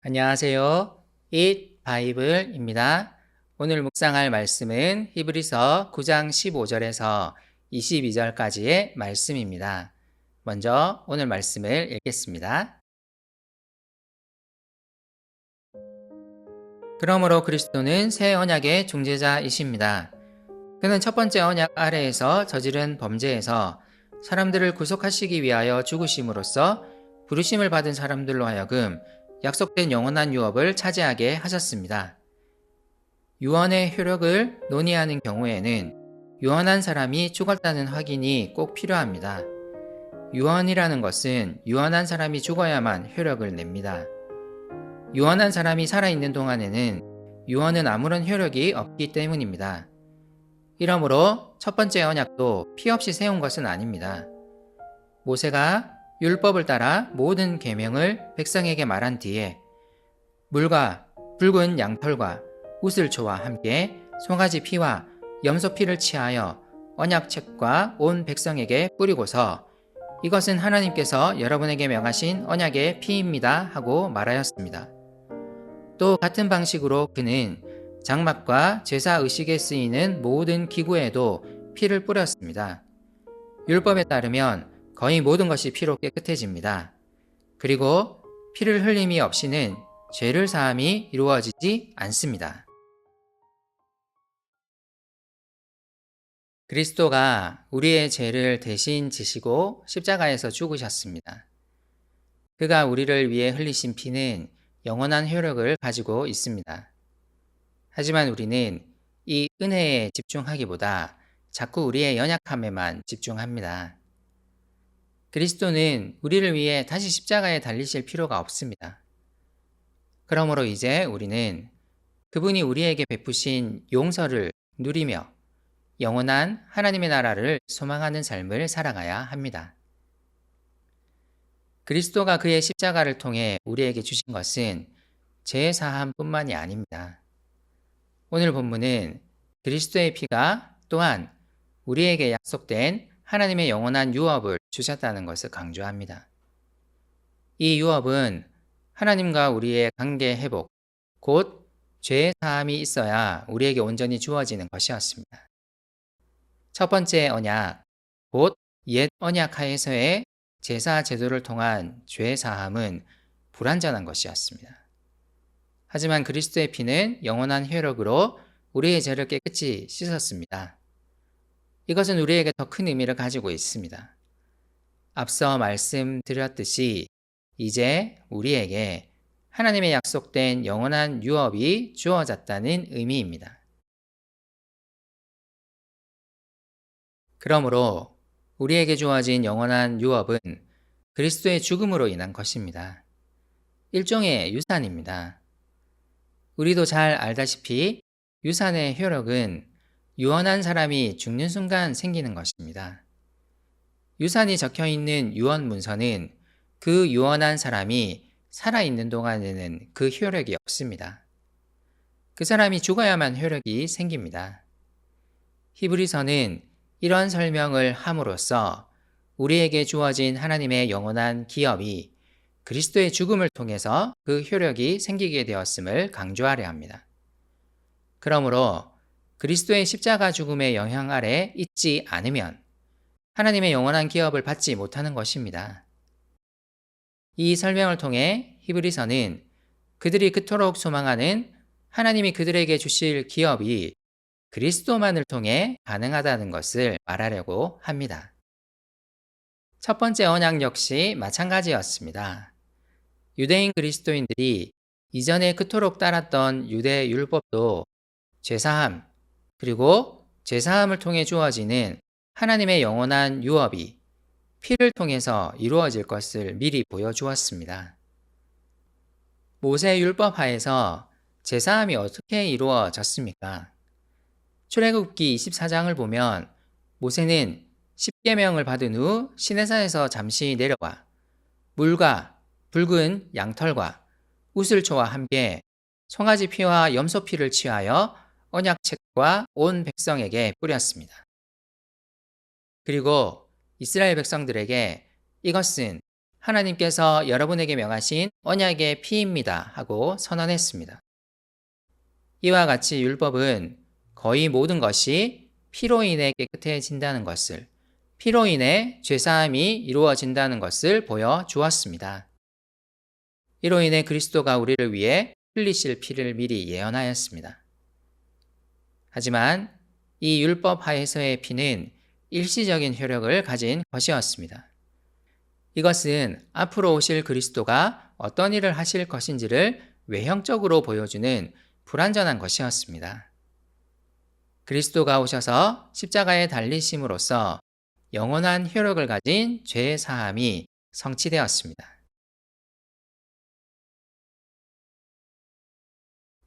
안녕하세요. Eat 바이블입니다. 오늘 묵상할 말씀은 히브리서 9장 15절에서 22절까지의 말씀입니다. 먼저 오늘 말씀을 읽겠습니다. 그러므로 그리스도는 새 언약의 중재자이십니다. 그는 첫 번째 언약 아래에서 저지른 범죄에서 사람들을 구속하시기 위하여 죽으심으로써 부르심을 받은 사람들로 하여금 약속된 영원한 유업을 차지하게 하셨습니다. 유언의 효력을 논의하는 경우에는 유언한 사람이 죽었다는 확인이 꼭 필요합니다. 유언이라는 것은 유언한 사람이 죽어야만 효력을 냅니다. 유언한 사람이 살아있는 동안에는 유언은 아무런 효력이 없기 때문입니다. 이러므로 첫 번째 언약도 피 없이 세운 것은 아닙니다. 모세가 율법을 따라 모든 계명을 백성에게 말한 뒤에 물과 붉은 양털과 우슬초와 함께 송아지 피와 염소 피를 취하여 언약책과 온 백성에게 뿌리고서 이것은 하나님께서 여러분에게 명하신 언약의 피입니다 하고 말하였습니다. 또 같은 방식으로 그는 장막과 제사 의식에 쓰이는 모든 기구에도 피를 뿌렸습니다. 율법에 따르면 거의 모든 것이 피로 깨끗해집니다. 그리고 피를 흘림이 없이는 죄를 사함이 이루어지지 않습니다. 그리스도가 우리의 죄를 대신 지시고 십자가에서 죽으셨습니다. 그가 우리를 위해 흘리신 피는 영원한 효력을 가지고 있습니다. 하지만 우리는 이 은혜에 집중하기보다 자꾸 우리의 연약함에만 집중합니다. 그리스도는 우리를 위해 다시 십자가에 달리실 필요가 없습니다. 그러므로 이제 우리는 그분이 우리에게 베푸신 용서를 누리며 영원한 하나님의 나라를 소망하는 삶을 살아가야 합니다. 그리스도가 그의 십자가를 통해 우리에게 주신 것은 죄 사함뿐만이 아닙니다. 오늘 본문은 그리스도의 피가 또한 우리에게 약속된 하나님의 영원한 유업을 주셨다는 것을 강조합니다. 이 유업은 하나님과 우리의 관계 회복, 곧 죄 사함이 있어야 우리에게 온전히 주어지는 것이었습니다. 첫 번째 언약, 곧 옛 언약 하에서의 제사 제도를 통한 죄 사함은 불완전한 것이었습니다. 하지만 그리스도의 피는 영원한 효력으로 우리의 죄를 깨끗이 씻었습니다. 이것은 우리에게 더 큰 의미를 가지고 있습니다. 앞서 말씀드렸듯이 이제 우리에게 하나님의 약속된 영원한 유업이 주어졌다는 의미입니다. 그러므로 우리에게 주어진 영원한 유업은 그리스도의 죽음으로 인한 것입니다. 일종의 유산입니다. 우리도 잘 알다시피 유산의 효력은 유언한 사람이 죽는 순간 생기는 것입니다. 유산이 적혀 있는 유언 문서는 그 유언한 사람이 살아있는 동안에는 그 효력이 없습니다. 그 사람이 죽어야만 효력이 생깁니다. 히브리서는 이런 설명을 함으로써 우리에게 주어진 하나님의 영원한 기업이 그리스도의 죽음을 통해서 그 효력이 생기게 되었음을 강조하려 합니다. 그러므로 그리스도의 십자가 죽음의 영향 아래 있지 않으면 하나님의 영원한 기업을 받지 못하는 것입니다. 이 설명을 통해 히브리서는 그들이 그토록 소망하는 하나님이 그들에게 주실 기업이 그리스도만을 통해 가능하다는 것을 말하려고 합니다. 첫 번째 언약 역시 마찬가지였습니다. 유대인 그리스도인들이 이전에 그토록 따랐던 유대 율법도 죄사함, 그리고 죄사함을 통해 주어지는 하나님의 영원한 유업이 피를 통해서 이루어질 것을 미리 보여주었습니다. 모세 율법 하에서 죄사함이 어떻게 이루어졌습니까? 출애굽기 24장을 보면 모세는 십계명을 받은 후 시내산에서 잠시 내려와 물과 붉은 양털과 우슬초와 함께 송아지 피와 염소 피를 취하여 언약책과 온 백성에게 뿌렸습니다. 그리고 이스라엘 백성들에게 이것은 하나님께서 여러분에게 명하신 언약의 피입니다 하고 선언했습니다. 이와 같이 율법은 거의 모든 것이 피로 인해 깨끗해진다는 것을, 피로 인해 죄사함이 이루어진다는 것을 보여주었습니다. 이로 인해 그리스도가 우리를 위해 흘리실 피를 미리 예언하였습니다. 하지만 이 율법 하에서의 피는 일시적인 효력을 가진 것이었습니다. 이것은 앞으로 오실 그리스도가 어떤 일을 하실 것인지를 외형적으로 보여주는 불완전한 것이었습니다. 그리스도가 오셔서 십자가에 달리심으로써 영원한 효력을 가진 죄 사함이 성취되었습니다.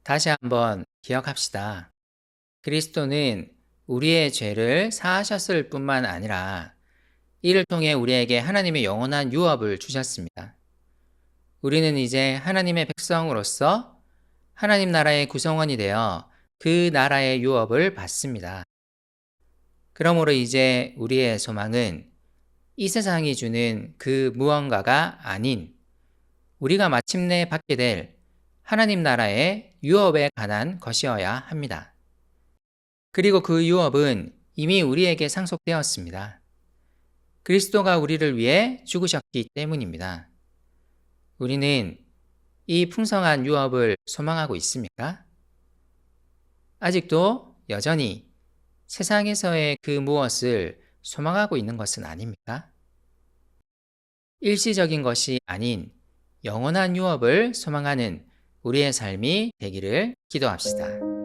다시 한번 기억합시다. 그리스도는 우리의 죄를 사하셨을 뿐만 아니라 이를 통해 우리에게 하나님의 영원한 유업을 주셨습니다. 우리는 이제 하나님의 백성으로서 하나님 나라의 구성원이 되어 그 나라의 유업을 받습니다. 그러므로 이제 우리의 소망은 이 세상이 주는 그 무언가가 아닌 우리가 마침내 받게 될 하나님 나라의 유업에 관한 것이어야 합니다. 그리고 그 유업은 이미 우리에게 상속되었습니다. 그리스도가 우리를 위해 죽으셨기 때문입니다. 우리는 이 풍성한 유업을 소망하고 있습니까? 아직도 여전히 세상에서의 그 무엇을 소망하고 있는 것은 아닙니까? 일시적인 것이 아닌 영원한 유업을 소망하는 우리의 삶이 되기를 기도합시다.